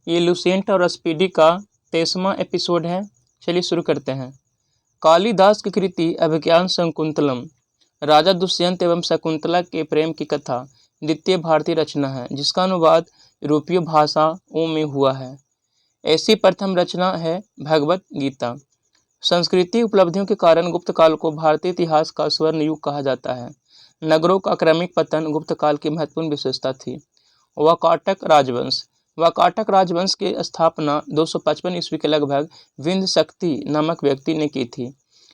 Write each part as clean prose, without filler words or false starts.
ये लुसेंट और स्पीडी का 23वां एपिसोड है। चलिए शुरू करते हैं। कालिदास की कृति अभिज्ञान शकुंतलम राजा दुष्यंत एवं शकुंतला के प्रेम की कथा द्वितीय भारतीय रचना है, जिसका अनुवाद यूरोपीय भाषाओं में हुआ है। ऐसी प्रथम रचना है भगवत गीता। संस्कृति उपलब्धियों के कारण गुप्त काल को भारतीय इतिहास का स्वर्ण युग कहा जाता है। नगरों का क्रमिक पतन गुप्त काल की महत्वपूर्ण विशेषता थी। वाकाटक राजवंश वाकाटक राजवंश की स्थापना 255 ईस्वी के लगभग विंध्य शक्ति नामक व्यक्ति ने की थी।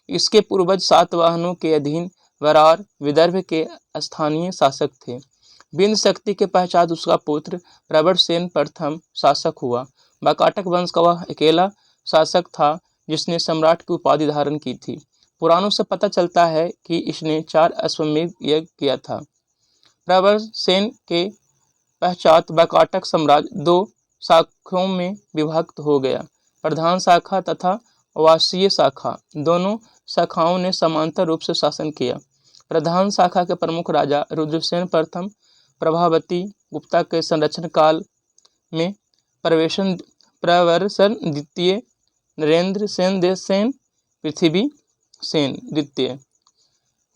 इसके पूर्वज सातवाहनों के अधीन वरार विदर्भ के स्थानीय शासक थे। विंध्य शक्ति के पश्चात उसका पुत्र प्रवरसेन प्रथम शासक हुआ। वाकाटक वंश का वह अकेला शासक था जिसने सम्राट की उपाधि धारण की थी। पुराणों से पता चलता है कि इसने 4 अश्वमेध यज्ञ किया था। प्रवरसेन के पश्चात वाकाटक साम्राज्य 2 शाखाओं में विभक्त हो गया। प्रधान शाखा तथा आवासीय शाखा दोनों शाखाओं ने समांतर रूप से शासन किया। प्रधान शाखा के प्रमुख राजा रुद्रसेन प्रथम प्रभावती गुप्ता के संरक्षण काल में प्रवरसन द्वितीय, नरेंद्र सेन देवसेन, पृथ्वी सेन द्वितीय।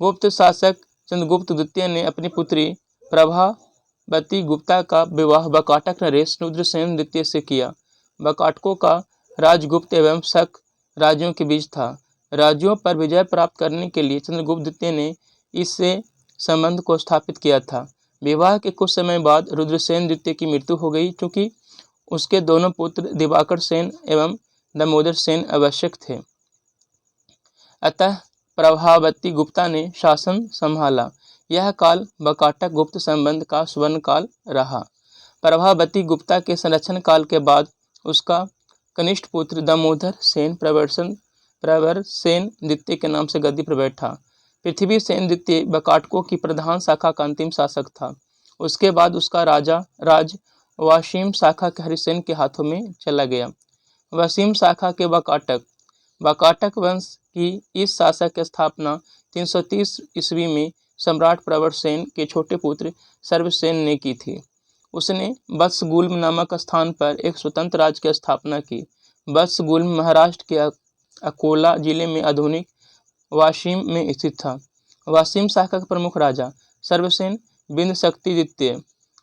गुप्त शासक चंद्रगुप्त द्वितीय ने अपनी पुत्री प्रभावती गुप्ता का विवाह वाकाटक नरेश रुद्रसेन द्वितीय से किया। वाकाटकों का राजगुप्त एवं शक राज्यों के बीच था। राज्यों पर विजय प्राप्त करने के लिए चंद्रगुप्त द्वितीय ने इससे संबंध को स्थापित किया था। विवाह के कुछ समय बाद रुद्रसेन द्वितीय की मृत्यु हो गई, क्योंकि उसके दोनों पुत्र दिवाकर सेन एवं दामोदर सेन आवश्यक थे। अतः प्रभावती गुप्ता ने शासन संभाला। यह काल वाकाटक गुप्त संबंध का स्वर्ण काल रहा। प्रभावती गुप्ता के संरक्षण काल के बाद उसका कनिष्ठ पुत्र दामोदर सेन प्रवरसेन द्वितीय के नाम से गद्दी पर बैठा। पृथ्वी सेन द्वितीय वाकाटकों की प्रधान शाखा का अंतिम शासक था। उसके बाद उसका राज वाशिम शाखा के हरिसेन के हाथों में चला गया। वसीम शाखा के वाकाटक वंश की इस शासक की स्थापना 330 ईस्वी में सम्राट प्रवरसेन के छोटे पुत्र सर्वसेन ने की थी। उसने वत्सगुल्म नामक स्थान पर एक स्वतंत्र राज्य की स्थापना की। वत्सगुल्म महाराष्ट्र के अकोला जिले में आधुनिक वाशिम में स्थित था। वाशिम शाखा का प्रमुख राजा सर्वसेन, विंध्य शक्ति द्वितीय,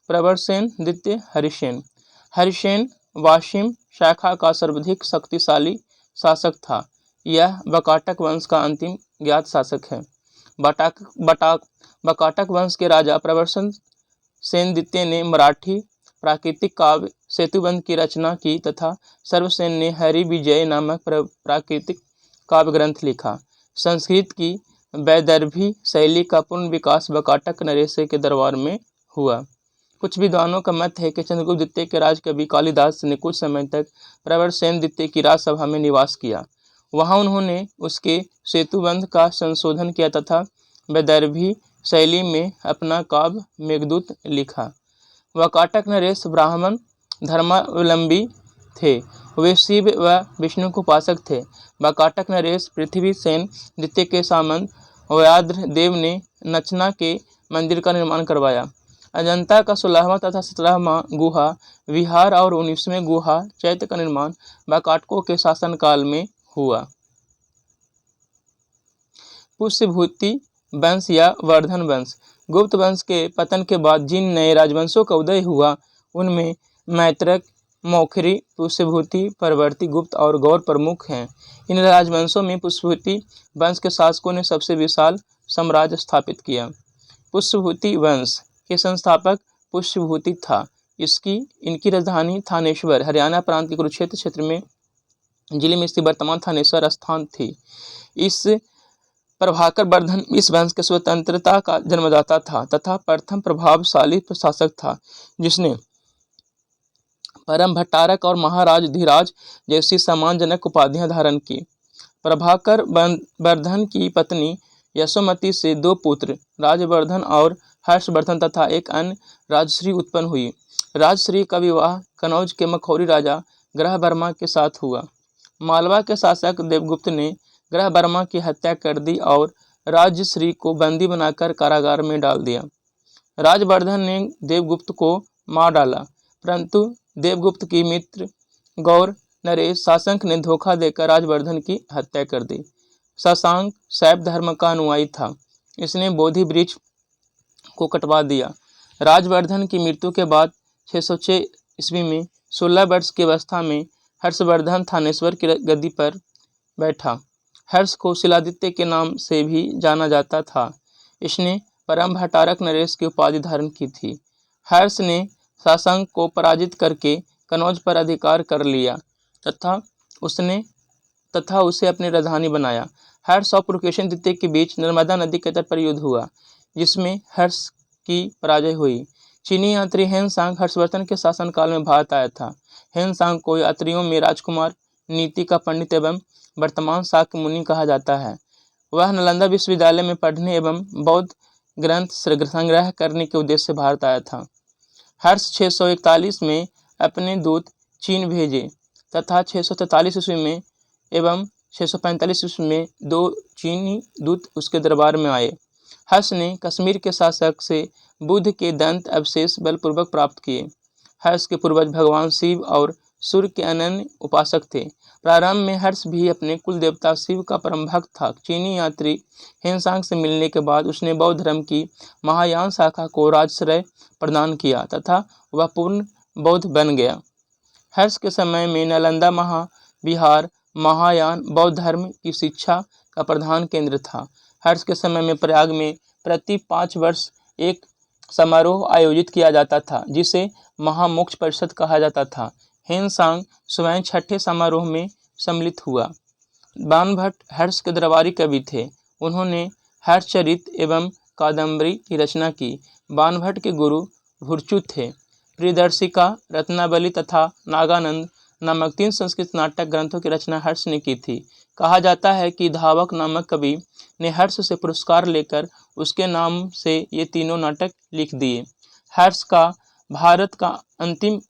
प्रवरसेन द्वितीय, हरिसेन वाशिम शाखा का सर्वाधिक शक्तिशाली शासक था। यह वाकाटक वंश का अंतिम ज्ञात शासक है। वाकाटक वंश के राजा प्रवरसन सेन द्वितीय ने मराठी प्राकृतिक काव्य सेतुबंध की रचना की तथा सर्वसेन ने हरि विजय नामक प्राकृतिक काव्य ग्रंथ लिखा। संस्कृत की वैदर्भी शैली का पूर्ण विकास वाकाटक नरेश के दरबार में हुआ। कुछ विद्वानों का मत है कि चंद्रगुप्त द्वितीय के राजकवि कालिदास ने कुछ समय तक प्रवरसेन द्वितीय की राजसभा में निवास किया। वहां उन्होंने उसके सेतुबंध का संशोधन किया तथा वैदर्भी शैली में अपना काव्य मेघदूत लिखा। वाकाटक नरेश ब्राह्मण धर्मावलंबी थे। वे शिव व विष्णु को उपासक थे। वाकाटक नरेश पृथ्वी सेन द्वितीय के सामंत व्याघ्र देव ने नचना के मंदिर का निर्माण करवाया। अजंता का 16वां तथा 17वां गुहा विहार और 19वें गुहा चैत्य का निर्माण वाकाटकों के शासनकाल में हुआ। पुष्यभूति वंश या वर्धन वंश। गुप्त वंश के पतन के बाद जिन नए राजवंशों का उदय हुआ उनमें मैत्रक, मौखरी, पुष्यभूति, परवर्ती, गुप्त और गौर प्रमुख हैं। इन राजवंशों में पुष्यभूति वंश के शासकों ने सबसे विशाल साम्राज्य स्थापित किया। पुष्यभूति वंश के संस्थापक पुष्यभूति था। इनकी राजधानी थानेश्वर हरियाणा प्रांत के कुरुक्षेत्र क्षेत्र में जिले में स्थित वर्तमान थानेश्वर स्थान थी। इस प्रभाकर वर्धन इस वंश के स्वतंत्रता का जन्मदाता था तथा प्रथम प्रभावशाली प्रशासक था, जिसने परम भट्टारक और महाराज धीराज जैसी सम्मानजनक उपाधियां धारण की। प्रभाकर वर्धन की पत्नी यशोमती से 2 पुत्र राजवर्धन और हर्षवर्धन तथा एक अन्य राजश्री उत्पन्न हुई। राजश्री का विवाह कनौज के मखौरी राजा ग्रहवर्मा के साथ हुआ। मालवा के शासक देवगुप्त ने ग्रहवर्मा की हत्या कर दी और राजश्री को बंदी बनाकर कारागार में डाल दिया। राजवर्धन ने देवगुप्त को मार डाला। परंतु देवगुप्त की मित्र गौर नरेश शासक ने धोखा देकर राजवर्धन की हत्या कर दी। शशांक शैव धर्म का अनुयायी था। इसने बोधि वृक्ष को कटवा दिया। राजवर्धन की मृत्यु के बाद 606 ईस्वी में 16 वर्ष की अवस्था में हर्षवर्धन थानेश्वर की गद्दी पर बैठा। हर्ष को शिलादित्य के नाम से भी जाना जाता था। इसने परम भट्टारक नरेश की उपाधि धारण की थी। हर्ष ने शशांक को पराजित करके कनौज पर अधिकार कर लिया तथा उसे अपनी राजधानी बनाया। हर्ष और पुलकेशिन द्वितीय के बीच नर्मदा नदी के तट पर युद्ध हुआ, जिसमें हर्ष की पराजय हुई। चीनी यात्री हेनसांग हर्षवर्धन के शासनकाल में भारत आया था। हेनसांग को यात्रियों में राजकुमार, नीति का पंडित एवं वर्तमान शाक्य मुनि कहा जाता है। वह नालंदा विश्वविद्यालय में पढ़ने एवं बौद्ध ग्रंथ संग्रह करने के उद्देश्य से भारत आया था। हर्ष 641 में अपने दूत चीन भेजे तथा 643 ईस्वी में एवं 645 ईस्वी में 2 चीनी दूत उसके दरबार में आए। हर्ष ने कश्मीर के शासक से बुद्ध के दंत अवशेष बलपूर्वक प्राप्त किए। हर्ष के पूर्वज भगवान शिव और सूर्य के अनन्य उपासक थे। प्रारंभ में हर्ष भी अपने कुल देवता शिव का परम भक्त था। चीनी यात्री हेनसांग से मिलने के बाद उसने बौद्ध धर्म की महायान शाखा को राजश्रय प्रदान किया तथा वह पूर्ण बौद्ध बन गया। हर्ष के समय में नालंदा महाविहार महायान बौद्ध धर्म की शिक्षा का प्रधान केंद्र था। हर्ष के समय में प्रयाग में प्रति 5 वर्ष एक समारोह आयोजित किया जाता था, जिसे महामोक्ष परिषद कहा जाता था। हेनसांग स्वयं 6ठे समारोह में सम्मिलित हुआ। बाणभट्ट हर्ष के दरबारी कवि थे। उन्होंने हर्षचरित एवं कादम्बरी की रचना की। बाणभट्ट के गुरु भुरचु थे। प्रियदर्शिका, रत्नावली तथा नागानंद नामक 3 संस्कृत नाटक ग्रंथों की रचना हर्ष ने की थी। कहा जाता है कि धावक नामक कवि ने हर्ष से पुरस्कार लेकर उसके नाम से ये तीनों नाटक लिख दिए। हर्ष को भारत का अंतिम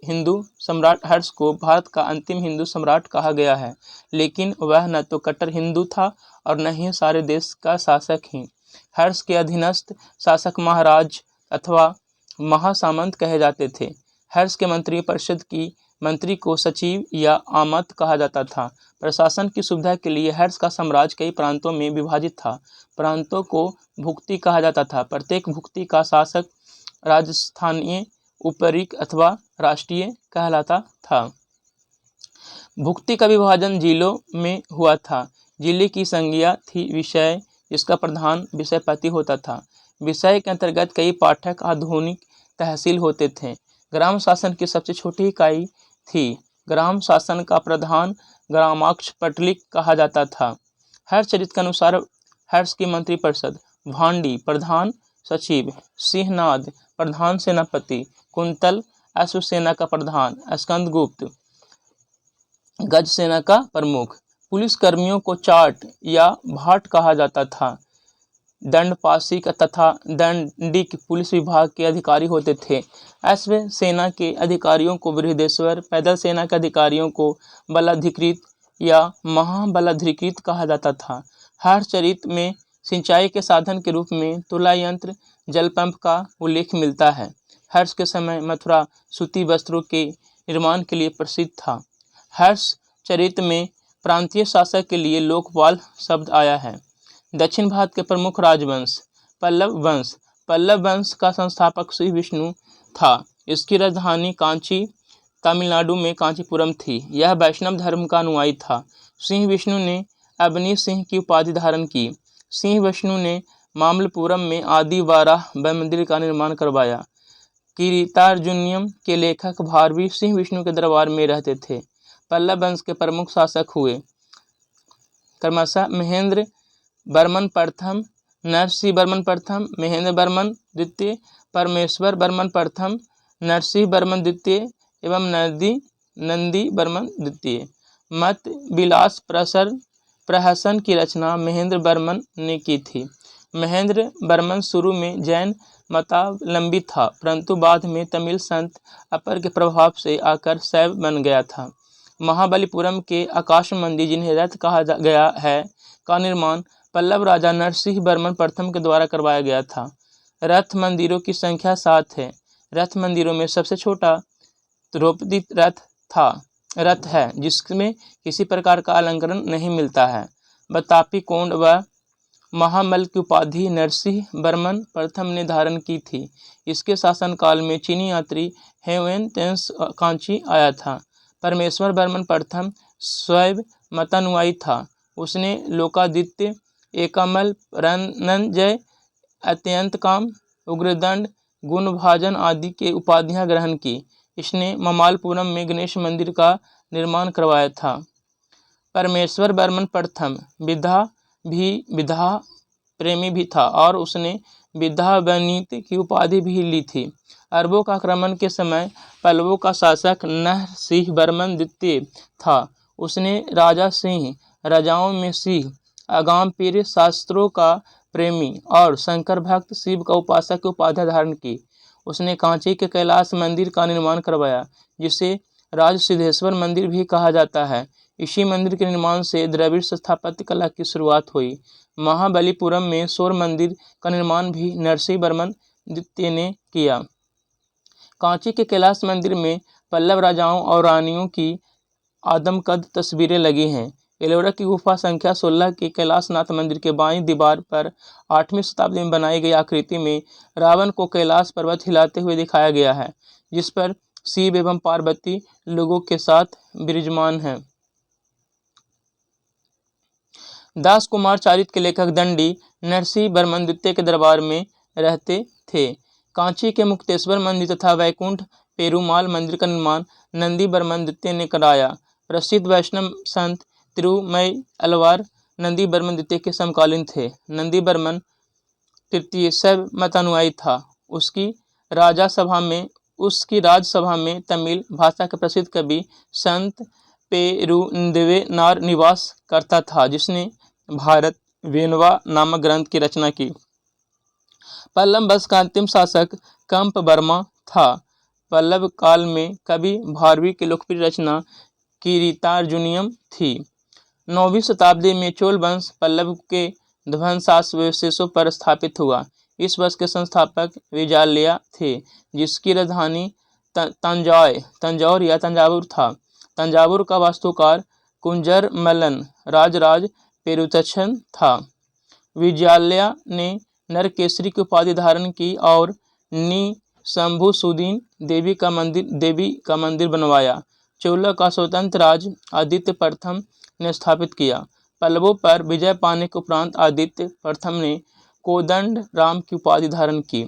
हिंदू सम्राट कहा गया है, लेकिन वह न तो कट्टर हिंदू था और न ही सारे देश का शासक ही। हर्ष के अधीनस्थ शासक महाराज अथवा महासामंत कहे जाते थे। हर्ष के मंत्री परिषद की मंत्री को सचिव या आमत कहा जाता था। प्रशासन की सुविधा के लिए हर्ष का साम्राज्य कई प्रांतों में विभाजित था। प्रांतों को भुक्ति कहा जाता था। प्रत्येक भुक्ति का शासक राजस्थानीय, उपरिक अथवा राष्ट्रीय कहलाता था। भुक्ति का विभाजन जिलों में हुआ था। जिले की संज्ञा थी विषय, जिसका प्रधान विषयपति होता था। विषय के अंतर्गत कई पाठक आधुनिक तहसील होते थे। ग्राम शासन की सबसे छोटी इकाई थी। ग्राम शासन का प्रधान ग्रामाध्यक्ष पटलिक कहा जाता था। हर्षचरित के अनुसार हर्ष की मंत्रिपरिषद भांडी प्रधान सचिव, सिंहनाद प्रधान सेनापति, कुंतल अश्वसेना का प्रधान, स्कंदगुप्त गज सेना का प्रमुख। पुलिस कर्मियों को चाट या भाट कहा जाता था। दंडपाशिक तथा दंडिक पुलिस विभाग के अधिकारी होते थे। अश्व सेना के अधिकारियों को बृहदेश्वर, पैदल सेना के अधिकारियों को बलाधिकृत या महाबलाधिकृत कहा जाता था। हर्षचरित में सिंचाई के साधन के रूप में तुला यंत्र, जल पंप का उल्लेख मिलता है। हर्ष के समय मथुरा सूती वस्त्रों के निर्माण के लिए प्रसिद्ध था। हर्षचरित में प्रांतीय शासक के लिए लोकपाल शब्द आया है। दक्षिण भारत के प्रमुख राजवंश पल्लव वंश। पल्लव वंश का संस्थापक श्री विष्णु था। इसकी राजधानी कांची, तमिलनाडु में कांचीपुरम थी। यह वैष्णव धर्म का अनुयायी था। सिंह विष्णु ने अबनी सिंह की उपाधि धारण की। सिंह विष्णु ने मामल्लपुरम में आदि वाराह मंदिर का निर्माण करवाया। किरीटार्जुनीयम के लेखक भारवी सिंह विष्णु के दरबार में रहते थे। पल्लव वंश के प्रमुख शासक हुए क्रमशः महेंद्र वर्मन प्रथम, नरसिंह वर्मन प्रथम, महेंद्र वर्मन द्वितीय, परमेश्वर वर्मन प्रथम, नरसिंह वर्मन द्वितीय एवं नंदी वर्मन द्वितीय। मत विलास प्रहसन की रचना महेंद्र वर्मन ने की थी। महेंद्र वर्मन शुरू में जैन मतावलंबी था, परंतु बाद में तमिल संत अपर के प्रभाव से आकर शैव बन गया था। महाबलीपुरम के आकाश मंदिर, जिन्हें रथ कहा गया है, का निर्माण पल्लव राजा नरसिंह वर्मन प्रथम के द्वारा करवाया गया था। रथ मंदिरों की संख्या 7 है। रथ मंदिरों में सबसे छोटा द्रौपदी रथ है जिसमें किसी प्रकार का अलंकरण नहीं मिलता है। बतापी कोंड व महामल की उपाधि नरसिंह वर्मन प्रथम ने धारण की थी। इसके शासनकाल में चीनी यात्री हेवेन तेंस कांची आया था। परमेश्वर वर्मन प्रथम शैव मतानुयायी था। उसने लोकादित्य, एकमल, रनंजय, अत्यंत काम, उग्रदंड, गुणभाजन आदि के उपाधियां ग्रहण की। इसने ममालपुरम में गणेश मंदिर का निर्माण करवाया था। परमेश्वर वर्मन प्रथम विधा प्रेमी भी था और उसने विद्यावनीत की उपाधि भी ली थी। अरबों का आक्रमण के समय पल्लवों का शासक नरसिंह वर्मन द्वितीय था। उसने राजा सिंह, राजाओं में सिंह, अगाम पीर, शास्त्रों का प्रेमी और शंकर भक्त, शिव का उपासक की उपाधि धारण की। उसने कांची के कैलाश मंदिर का निर्माण करवाया जिसे राज सिद्धेश्वर मंदिर भी कहा जाता है। इसी मंदिर के निर्माण से द्रविड़ स्थापत्य कला की शुरुआत हुई। महाबलीपुरम में सौर मंदिर का निर्माण भी नरसिंह वर्मन द्वितीय ने किया। कांची के कैलाश मंदिर में पल्लव राजाओं और रानियों की आदमकद तस्वीरें लगी हैं। एलोरा की गुफा संख्या 16 के कैलाशनाथ मंदिर के बाईं दीवार पर 8वीं शताब्दी में बनाई गई आकृति में रावण को कैलाश पर्वत हिलाते हुए दिखाया गया है, जिस पर शिव एवं पार्वती लोगों के साथ विराजमान हैं। दास कुमार चारित्र के लेखक दंडी नरसिंह वर्मन द्वितीय के दरबार में रहते थे। कांची के मुक्तेश्वर मंदिर तथा वैकुंठ पेरुमाल मंदिर का निर्माण नंदी वर्मन द्वितीय ने कराया। प्रसिद्ध वैष्णव संत तिरुमय अलवार नंदी वर्मन द्वितीय के समकालीन थे। नंदी वर्मन तृतीय शैव मतानुयायी था। उसकी राजसभा में तमिल भाषा के प्रसिद्ध कवि संत पेरुंदेवनार निवास करता था, जिसने भारत वेनवा नामक ग्रंथ की रचना की। पल्लव वंश का अंतिम शासक कंप वर्मा था। पल्लव काल में कवि भारवी की लोकप्रिय रचना किरीटार्जुनीयम थी। 9वीं शताब्दी में चोल वंश पल्लव के ध्वंसावशेषों पर स्थापित हुआ। इस वंश के संस्थापक विजाल्या थे, जिसकी राजधानी तंजौर या तंजावुर था। तंजावुर का वास्तुकार कुंजरमल्लन राजराज पेरुतचन था। विजाल्या ने नरकेसरी की उपाधि धारण की और निशंभुसुदीन देवी का मंदिर बनवाया। चोलों का स्वतंत्र राज आदित्य प्रथम ने स्थापित किया। पल्लवों पर विजय पाने के उपरांत आदित्य प्रथम ने कोदंड राम की उपाधि धारण की।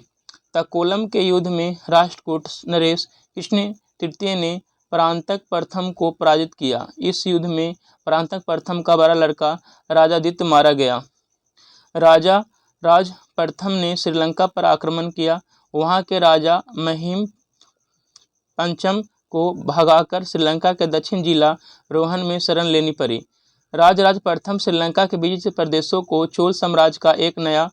तकोलम के युद्ध में राष्ट्रकूट नरेश कृष्ण तृतीय ने परांतक प्रथम को पराजित किया। इस युद्ध में परांतक प्रथम का बड़ा लड़का राजादित्य मारा गया। राजा राज प्रथम ने श्रीलंका पर आक्रमण किया। वहां के राजा महिम पंचम को भगाकर श्रीलंका के दक्षिण जिला रोहन में शरण लेनी पड़ी। राजराज प्रथम श्रीलंका के विजित प्रदेशों को चोल साम्राज्य का एक नया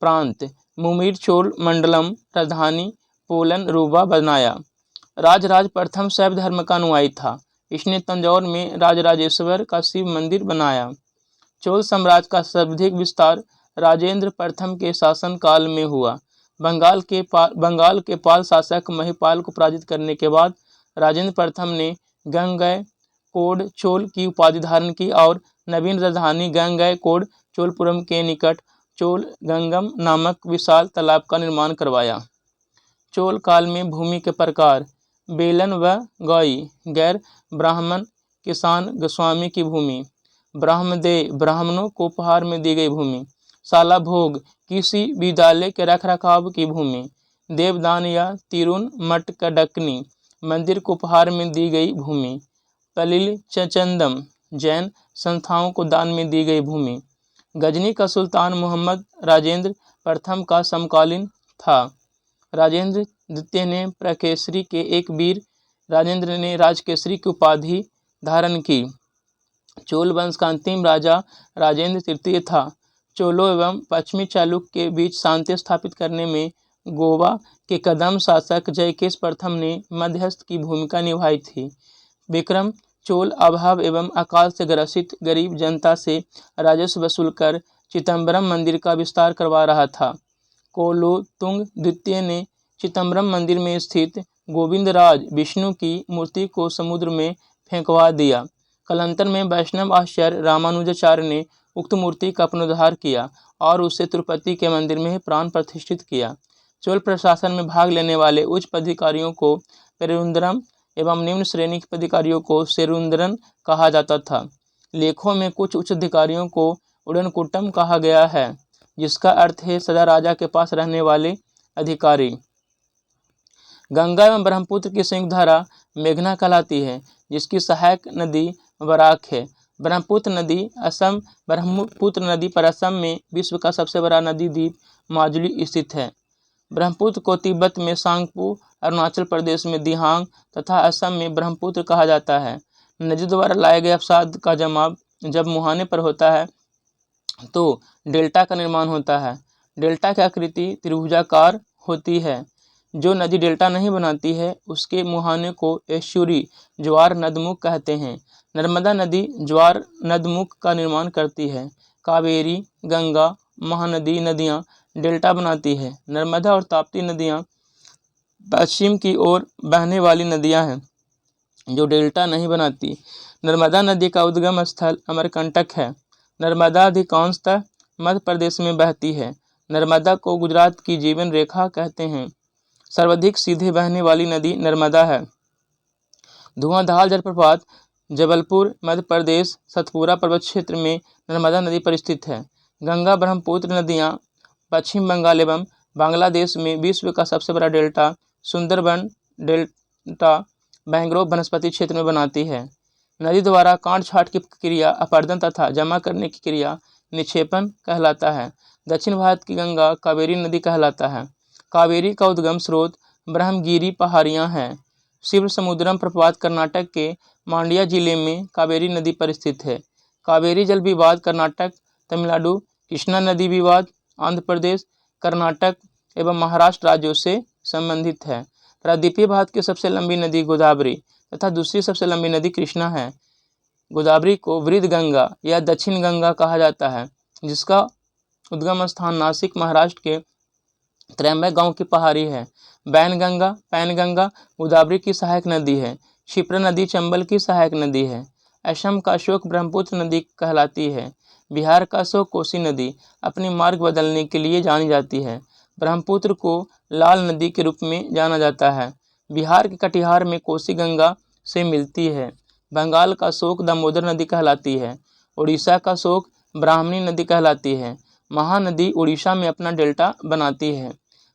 प्रांत मुमीर चोल मंडलम राजधानी पोलन रूबा बनाया। राजराज प्रथम शैव धर्म का अनुयायी था। इसने तंजौर में राजराजेश्वर का शिव मंदिर बनाया। चोल साम्राज्य का सर्वाधिक विस्तार राजेंद्र प्रथम के शासनकाल में हुआ। बंगाल के पाल शासक महिपाल को पराजित करने के बाद राजेंद्र प्रथम ने गंगैकोंड चोल की उपाधि धारण की और नवीन राजधानी गंगैकोंड चोलपुरम के निकट चोल गंगम नामक विशाल तालाब का निर्माण करवाया। चोल काल में भूमि के प्रकार बेलन व गौई, गैर ब्राह्मण किसान गोस्वामी की भूमि, ब्राह्मदेय ब्राह्मणों को उपहार में दी गई भूमि, साला भोग किसी विद्यालय के रखरखाव की भूमि, देवदान या तिरुन मटकडकनी मंदिर को उपहार में दी गई भूमि, पलिल चचंदम जैन संस्थाओं को दान में दी गई भूमि। गजनी का सुल्तान मोहम्मद राजेंद्र प्रथम का समकालीन था। राजेंद्र द्वितीय ने प्रकेसरी के एक वीर राजेंद्र ने राजकेसरी की उपाधि धारण की। चोल वंश का अंतिम राजा राजेंद्र तृतीय था। चोलों एवं पश्चिमी चालुक्य के बीच शांति स्थापित करने में गोवा के कदम शासक जयकेश प्रथम ने मध्यस्थ की भूमिका निभाई थी। विक्रम चोल अभाव एवं अकाल से ग्रसित गरीब जनता से राजस्व वसूलकर चिदंबरम मंदिर का विस्तार करवा रहा था। कोलोतुंग द्वितीय ने चिदंबरम मंदिर में स्थित गोविंदराज विष्णु की मूर्ति को समुद्र में फेंकवा दिया। कालांतर में वैष्णव आचार्य रामानुजाचार्य ने उक्त मूर्ति का पुनरुद्धार किया और उसे तिरुपति के मंदिर में प्राण प्रतिष्ठित किया। चोल प्रशासन में भाग लेने वाले उच्च पदाधिकारियों को पेरुंदरम एवं निम्न श्रेणी के पदाधिकारियों को सेरुंदरन कहा जाता था। लेखों में कुछ उच्च अधिकारियों को उडनकुट्टम कहा गया है, जिसका अर्थ है सदा राजा के पास रहने वाले अधिकारी। गंगा एवं ब्रह्मपुत्र की संयुक्त धारा मेघना कहलाती है, जिसकी सहायक नदी बराक है। ब्रह्मपुत्र नदी पर असम में विश्व का सबसे बड़ा नदी द्वीप माजुली स्थित है। ब्रह्मपुत्र को तिब्बत में सांगपू, अरुणाचल प्रदेश में दिहांग तथा असम में ब्रह्मपुत्र कहा जाता है। नदी द्वारा लाए गए अवसाद का जमाव जब मुहाने पर होता है तो डेल्टा का निर्माण होता है। डेल्टा की आकृति त्रिभुजाकार होती है। जो नदी डेल्टा नहीं बनाती है उसके मुहाने को एस्चुरी ज्वार नदमुख कहते हैं। नर्मदा नदी ज्वार नदमुख का निर्माण करती है। कावेरी, गंगा, महानदी नदियाँ डेल्टा बनाती है। नर्मदा और ताप्ती नदियाँ पश्चिम की ओर बहने वाली नदियाँ हैं जो डेल्टा नहीं बनाती। नर्मदा नदी का उद्गम स्थल अमरकंटक है। नर्मदा अधिकांशतः मध्य प्रदेश में बहती है। नर्मदा को गुजरात की जीवन रेखा कहते हैं। सर्वाधिक सीधे बहने वाली नदी नर्मदा है। धुआंधार जलप्रपात जबलपुर मध्य प्रदेश सतपुरा पर्वत क्षेत्र में नर्मदा नदी पर स्थित है। गंगा ब्रह्मपुत्र नदियाँ पश्चिम बंगाल एवं बांग्लादेश में विश्व का सबसे बड़ा डेल्टा सुंदरबन डेल्टा मैंग्रोव वनस्पति क्षेत्र में बनाती है। नदी द्वारा काट छाट की क्रिया अपरदन तथा जमा करने की क्रिया निक्षेपण कहलाता है। दक्षिण भारत की गंगा कावेरी नदी कहलाता है। कावेरी का उद्गम स्रोत ब्रह्मगिरी पहाड़ियाँ हैं। शिव समुद्रम प्रपात कर्नाटक के मांड्या जिले में कावेरी नदी पर स्थित है। कावेरी जल विवाद कर्नाटक, तमिलनाडु, कृष्णा नदी विवाद आंध्र प्रदेश, कर्नाटक एवं महाराष्ट्र राज्यों से संबंधित है। प्रायद्वीपीय भारत की सबसे लंबी नदी गोदावरी तथा दूसरी सबसे लंबी नदी कृष्णा है। गोदावरी को वृद्ध गंगा या दक्षिण गंगा कहा जाता है, जिसका उद्गम स्थान नासिक महाराष्ट्र के त्रयंबक गांव की पहाड़ी है। पैनगंगा गोदावरी की सहायक नदी है। क्षिप्रा नदी चंबल की सहायक नदी है। असम का अशोक ब्रह्मपुत्र नदी कहलाती है। बिहार का अशोक कोसी नदी अपनी मार्ग बदलने के लिए जानी जाती है। ब्रह्मपुत्र को लाल नदी के रूप में जाना जाता है। बिहार के कटिहार में कोसी गंगा से मिलती है। बंगाल का अशोक दामोदर नदी कहलाती है। उड़ीसा का अशोक ब्राह्मणी नदी कहलाती है। महानदी उड़ीसा में अपना डेल्टा बनाती है।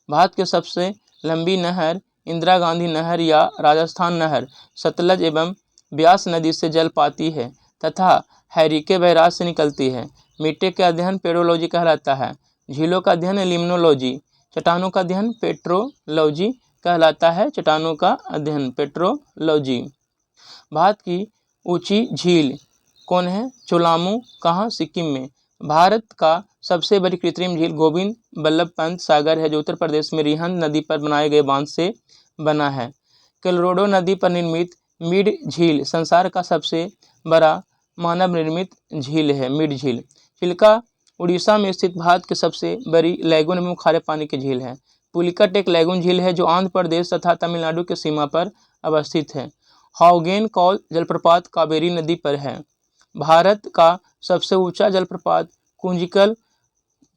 भारत की सबसे लंबी नहर इंदिरा गांधी नहर या राजस्थान नहर सतलज एवं ब्यास नदी से जल पाती है तथा हैरिके बैराज से निकलती है। मिट्टी का अध्ययन पेडोलॉजी कहलाता है। झीलों का अध्ययन लिम्नोलॉजी, चट्टानों का अध्ययन पेट्रोलॉजी कहलाता है। चट्टानों का अध्ययन पेट्रोलॉजी। भारत की ऊंची झील कौन है? चोलामू कहाँ? सिक्किम में। भारत का सबसे बड़ी कृत्रिम झील गोविंद बल्लभ पंत सागर है, जो उत्तर प्रदेश में रिहंद नदी पर बनाए गए बांध से बना है। कोलोराडो नदी पर निर्मित मिड झील संसार का सबसे बड़ा मानव निर्मित झील है। मिड झील चिल्का उड़ीसा में स्थित भारत की सबसे बड़ी लैगून एवं खारे पानी की झील है। पुलिकट एक लैगून झील है जो आंध्र प्रदेश तथा तमिलनाडु की सीमा पर अवस्थित है। हाउगेन कॉल जलप्रपात कावेरी नदी पर है। भारत का सबसे ऊंचा जलप्रपात कुंजिकल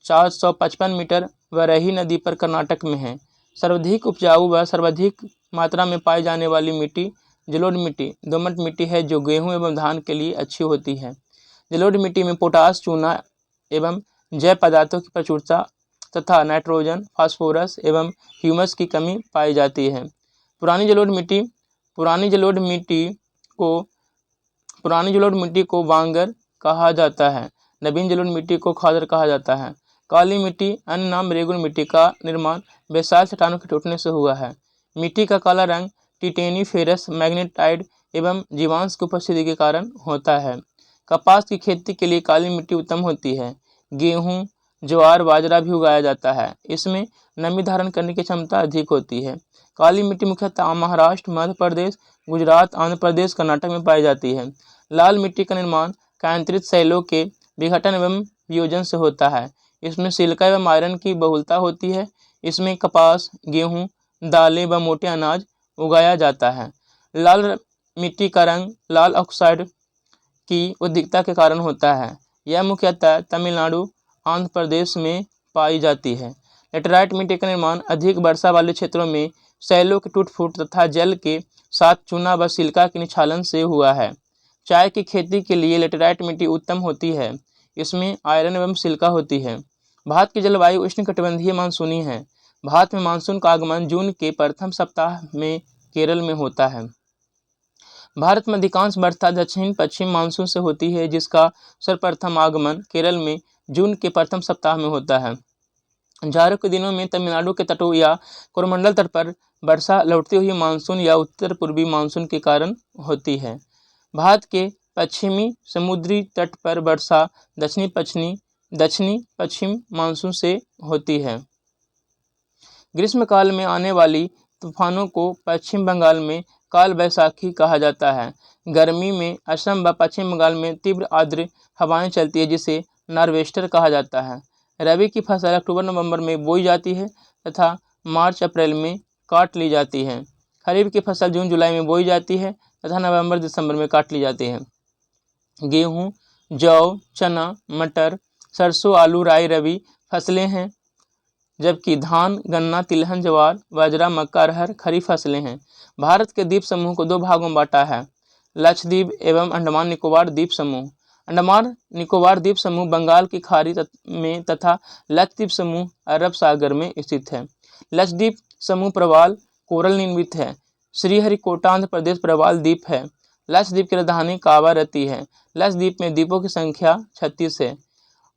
455 मीटर वराही नदी पर कर्नाटक में है। सर्वाधिक उपजाऊ व सर्वाधिक मात्रा में पाई जाने वाली मिट्टी जलोढ़ मिट्टी दोमट मिट्टी है, जो गेहूं एवं धान के लिए अच्छी होती है। जलोढ़ मिट्टी में पोटास, चूना एवं जैव पदार्थों की प्रचुरता तथा नाइट्रोजन, फास्फोरस एवं ह्यूमस की कमी पाई जाती है। पुरानी जलोढ़ मिट्टी को वांगर कहा जाता है। नवीन जलोढ़ मिट्टी को खादर कहा जाता है। काली मिट्टी अन्य नाम रेगुन मिट्टी का निर्माण बेसाल्ट चट्टानों के टूटने से हुआ है। मिट्टी का काला रंग टिटेनी फेरस मैग्नेटाइट एवं जीवांश की उपस्थिति के कारण होता है। कपास की खेती के लिए काली मिट्टी उत्तम होती है। गेहूं, ज्वार, बाजरा भी उगाया जाता है। इसमें नमी धारण करने की क्षमता अधिक होती है। काली मिट्टी मुख्यतः महाराष्ट्र, मध्य प्रदेश, गुजरात, आंध्र प्रदेश, कर्नाटक में पाई जाती है। लाल मिट्टी का निर्माण कायांतरित शैलों के विघटन एवं वियोजन से होता है। इसमें सिलिका एवं आयरन की बहुलता होती है। इसमें कपास, गेहूं, दालें व मोटे अनाज उगाया जाता है। लाल मिट्टी का रंग लाल ऑक्साइड की अधिकता के कारण होता है। यह मुख्यतः तमिलनाडु, आंध्र प्रदेश में पाई जाती है। लेटेराइट मिट्टी का निर्माण अधिक वर्षा वाले क्षेत्रों में शैलों के टूट-फूट तथा जल के साथ चूना व सिलिका के निक्षालन से हुआ है। चाय की खेती के लिए लेटेराइट मिट्टी उत्तम होती है। इसमें आयरन एवं सिलिका होती है। भारत की जलवायु उष्णकटिबंधीय मानसूनी है। भारत में मानसून का आगमन जून के प्रथम सप्ताह में केरल में होता है। भारत में अधिकांश वर्षा दक्षिण पश्चिम मानसून से होती है, जिसका सर्वप्रथम आगमन केरल में जून के प्रथम सप्ताह में होता है। जाड़ों के दिनों में तमिलनाडु के तटों या कोरोमंडल तट पर वर्षा लौटती हुई मानसून या उत्तर पूर्वी मानसून के कारण होती है। भारत के पश्चिमी समुद्री तट पर वर्षा दक्षिणी पश्चिम मानसून से होती है। ग्रीष्मकाल में आने वाली तूफानों को पश्चिम बंगाल में काल बैसाखी कहा जाता है। गर्मी में असम व पश्चिम बंगाल में तीव्र आर्द्र हवाएं चलती है, जिसे नॉर्वेस्टर कहा जाता है। रबी की फसल अक्टूबर-नवंबर में बोई जाती है तथा मार्च-अप्रैल में काट ली जाती है। खरीफ की फसल जून-जुलाई में बोई जाती है तथा नवंबर-दिसंबर में काट ली जाती है। गेहूँ, जौ, चना, मटर, सरसों, आलू, राई रबी फसलें हैं, जबकि धान, गन्ना, तिलहन, ज्वार, बाजरा, मक्का, अरहर खरीफ फसलें हैं। भारत के द्वीप समूह को 2 भागों में बांटा है, लक्षद्वीप एवं अंडमान निकोबार द्वीप समूह। अंडमान निकोबार द्वीप समूह बंगाल की खाड़ी में तथा लक्षद्वीप समूह अरब सागर में स्थित है। लक्षद्वीप समूह प्रवाल कोरल निर्मित है। श्रीहरिकोटा आंध्र प्रदेश प्रवाल द्वीप है। लक्षद्वीप की राजधानी कावारती है। लक्षद्वीप में द्वीपों की संख्या 36 है।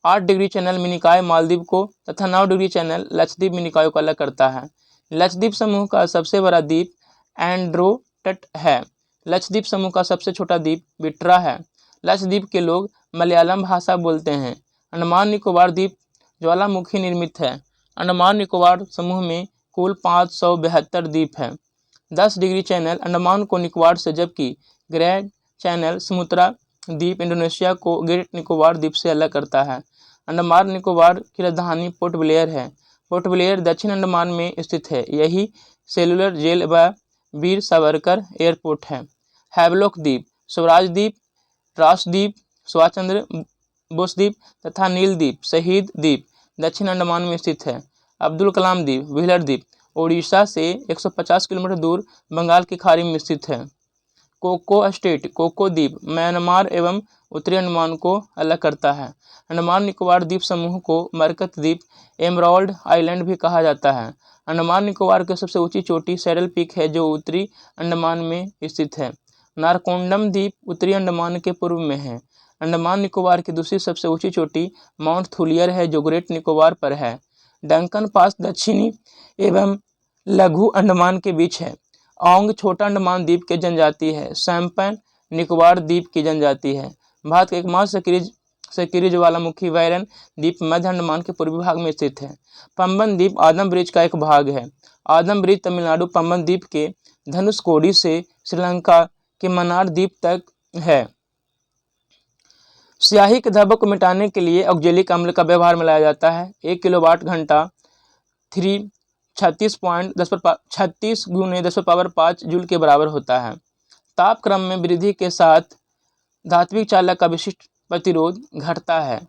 8 डिग्री चैनल में निकाय मालदीव को तथा 9 डिग्री चैनल लक्षद्वीप में निकायों को अलग करता है। लक्षद्वीप समूह का सबसे बड़ा द्वीप एंड्रोटट है। लक्षद्वीप समूह का सबसे छोटा द्वीप बिट्रा है। लक्षद्वीप के लोग मलयालम भाषा बोलते हैं। अंडमान निकोबार द्वीप ज्वालामुखी निर्मित है। अंडमान निकोबार समूह में कुल 572 द्वीप हैं। 10 डिग्री चैनल अंडमान को निकोबार से, जबकि ग्रैंड चैनल सुमात्रा द्वीप इंडोनेशिया को ग्रेट निकोबार द्वीप से अलग करता है। अंडमान निकोबार की राजधानी पोर्ट ब्लेयर है। पोर्ट ब्लेयर दक्षिण अंडमान में स्थित है। यही सेलुलर जेल व वीर सावरकर एयरपोर्ट है। हैवलॉक द्वीप, स्वराज द्वीप, रास द्वीप, सुभाष चंद्र बोस द्वीप तथा नील द्वीप, शहीद द्वीप दक्षिण अंडमान में स्थित है। अब्दुल कलाम द्वीप, व्हीलर द्वीप ओडिशा से 150 किलोमीटर दूर बंगाल की खाड़ी में स्थित है। कोको स्टेट, कोको द्वीप म्यांमार एवं उत्तरी अंडमान को अलग करता है। अंडमान निकोबार द्वीप समूह को मरकत द्वीप, एमराल्ड आइलैंड भी कहा जाता है। अंडमान निकोबार की सबसे ऊंची चोटी सैडल पीक है, जो उत्तरी अंडमान में स्थित है। नारकोंडम द्वीप उत्तरी अंडमान के पूर्व में है। अंडमान निकोबार की दूसरी सबसे ऊंची चोटी माउंट थुलियर है, जो ग्रेट निकोबार पर है। डंकन पास दक्षिणी एवं लघु अंडमान के बीच है। औंग छोटा अंडमान द्वीप की जनजाति है। सैम्पन निकोबार द्वीप की जनजाति है। भारत का एकमात्र सक्रिय ज्वालामुखी वैरन द्वीप मध्य अंडमान के पूर्वी भाग में स्थित है। पंबन द्वीप आदम ब्रिज का एक भाग है। आदम ब्रिज तमिलनाडु पंबन द्वीप के धनुषकोडी से श्रीलंका के मन्नार द्वीप तक है। स्याही के धब्बों को मिटाने के लिए ऑक्जेलिक अम्ल का व्यवहार में लाया जाता है। 1 किलोवाट घंटा 36 × 10⁵ जूल के बराबर होता है। तापक्रम में वृद्धि के साथ धात्विक चालक का विशिष्ट प्रतिरोध घटता है।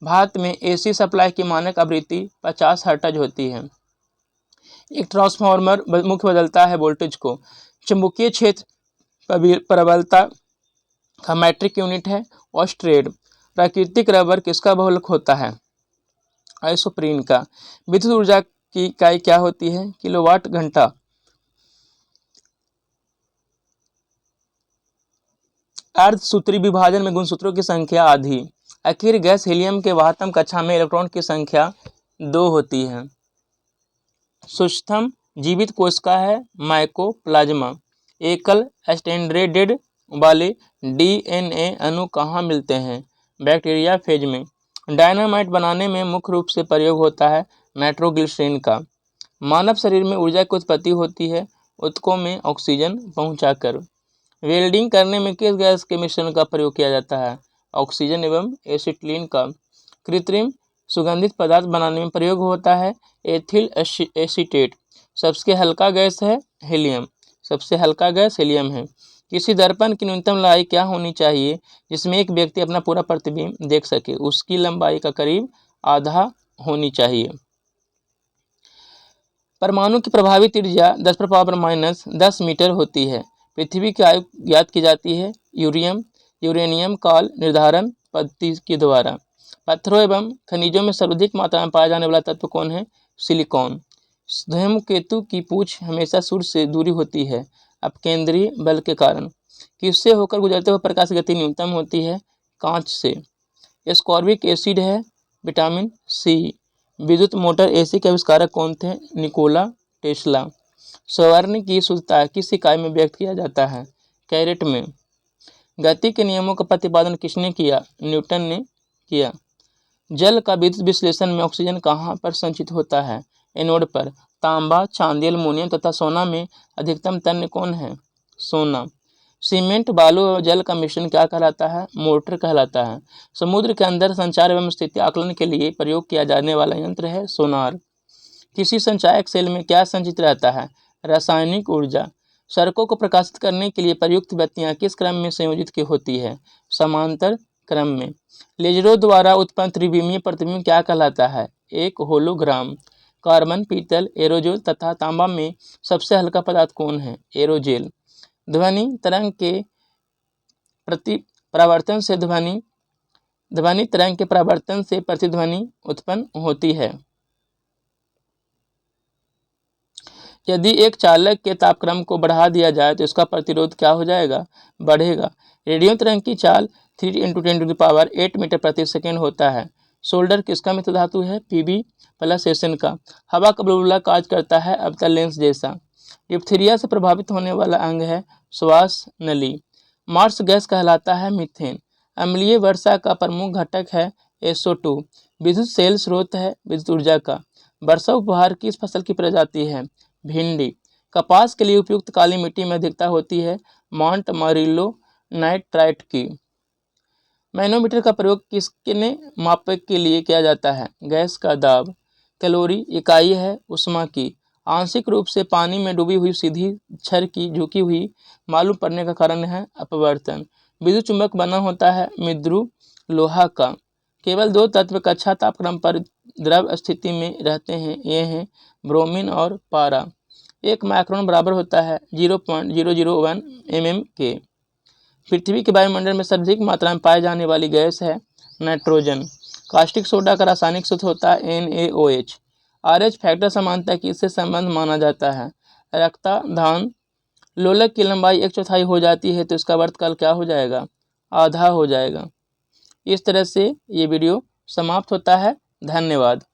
भारत में एसी सप्लाई की मानक आवृत्ति 50 हर्ट्ज होती है। एक ट्रांसफार्मर मुख्य बदलता है वोल्टेज को। चुंबकीय क्षेत्र प्रबलता का मैट्रिक यूनिट है ऑस्टेड। प्राकृतिक रबर किसका बहुलक होता है? आइसोप्रीन का। विद्युत ऊर्जा की इकाई क्या होती है? किलोवाट घंटा। अर्धसूत्री विभाजन में गुणसूत्रों की संख्या आधी। आखिर गैस हीलियम के वाहकम कक्षा में इलेक्ट्रॉन की संख्या 2 होती है। सूक्ष्म जीवित कोशिका है माइकोप्लाज्मा। एकल स्टैंडर्डेड वाले डीएनए अणु कहाँ मिलते हैं? बैक्टीरिया फेज में। डायनामाइट बनाने में मुख्य रूप से प्रयोग होता है नाइट्रोग्लिसरीन का। मानव शरीर में ऊर्जा की उत्पत्ति होती है ऊतकों में ऑक्सीजन पहुंचाकर। वेल्डिंग करने में किस गैस के मिश्रण का प्रयोग किया जाता है? ऑक्सीजन एवं एसिटिलीन का। कृत्रिम सुगंधित पदार्थ बनाने में प्रयोग होता है एथिल एसीटेट। सबसे हल्का गैस है हीलियम। सबसे हल्का गैस हीलियम है। किसी दर्पण की न्यूनतम लंबाई क्या होनी चाहिए जिसमें एक व्यक्ति अपना पूरा प्रतिबिंब देख सके? उसकी लंबाई का करीब आधा होनी चाहिए। परमाणु की प्रभावी त्रिज्या 10⁻⁻10 मीटर होती है। पृथ्वी की आयु ज्ञात की जाती है यूरेनियम काल निर्धारण पद्धति के द्वारा। पत्थरों एवं खनिजों में सर्वाधिक मात्रा में पाया जाने वाला तत्व कौन है? सिलिकॉन। धूमकेतु की पूंछ हमेशा सूर्य से दूरी होती है अपकेंद्रीय बल के कारण। किससे होकर गुजरते हुए प्रकाश की गति न्यूनतम होती है? कांच से। एस्कॉर्बिक एसिड है विटामिन सी। विद्युत मोटर एसी के आविष्कारक कौन थे? Nikola Tesla. स्वर्ण की शुद्धता किस इकाई में व्यक्त किया जाता है? कैरेट में। गति के नियमों का प्रतिपादन किसने किया? न्यूटन ने किया। जल का विद्युत विश्लेषण में ऑक्सीजन कहाँ पर संचित होता है? एनोड पर। तांबा, चांदी, एल्युमिनियम तथा सोना में अधिकतम तन्य कौन है? सोना। सीमेंट, बालू और जल का मिश्रण क्या कहलाता है? मोर्टार कहलाता है। समुद्र के अंदर संचार एवं स्थिति आकलन के लिए प्रयोग किया जाने वाला यंत्र है सोनार। किसी संचायक सेल में क्या संचित रहता है? रासायनिक ऊर्जा। सड़कों को प्रकाशित करने के लिए प्रयुक्त बत्तियां किस क्रम में संयोजित की होती है? समांतर क्रम में। लेजरों द्वारा उत्पन्न त्रिविमीय प्रतिबिंब क्या कहलाता है? एक होलोग्राम। कार्बन, पीतल, एरोजोल तथा तांबा में सबसे हल्का पदार्थ कौन है? एरोजेल। ध्वनि तरंग के परावर्तन से ध्वनि तरंग के परावर्तन से प्रतिध्वनि उत्पन्न होती है। यदि एक चालक के तापक्रम को बढ़ा दिया जाए तो इसका प्रतिरोध क्या हो जाएगा? बढ़ेगा। रेडियो तरंग की चाल 3 × 10⁸ मीटर प्रति सेकेंड होता है। सोल्डर किसका मित्र धातु है? Pb+Sn का। हवा का बुलबुला कार्य करता है अवतल लेंस जैसा। डिप्थीरिया से प्रभावित होने वाला अंग है श्वास नली। मार्स गैस कहलाता है मीथेन। अम्लीय वर्षा का प्रमुख घटक है SO2। विद्युत सेल स्रोत है विद्युत ऊर्जा का। वर्षा उपहार किस फसल की प्रजाति है? भिंडी। कपास के लिए उपयुक्त काली मिट्टी में अधिकता होती है मॉन्ट मारिलो नाइट्राइट की। मैनोमीटर का प्रयोग किसने मापक के लिए किया जाता है? गैस का दाब। कैलोरी इकाई है उष्मा की। आंशिक रूप से पानी में डूबी हुई सीधी छड़ की झुकी हुई मालूम पड़ने का कारण है अपवर्तन। विद्युत चुंबक बना होता है मृदु लोहा का। केवल दो तत्व कक्षा तापक्रम पर द्रव स्थिति में रहते हैं, ये हैं ब्रोमीन और पारा। 1 माइक्रोन बराबर होता है 0.001 mm के। पृथ्वी के वायुमंडल में सर्वाधिक मात्रा में पाए जाने वाली गैस है नाइट्रोजन। कास्टिक सोडा का रासायनिक सूत्र होता है NaOH। RH फैक्टर समानता किससे संबंध माना जाता है? रक्तदान। लोलक की लंबाई 1/4 हो जाती है तो इसका वर्तकाल क्या हो जाएगा? आधा हो जाएगा। इस तरह से ये वीडियो समाप्त होता है। धन्यवाद।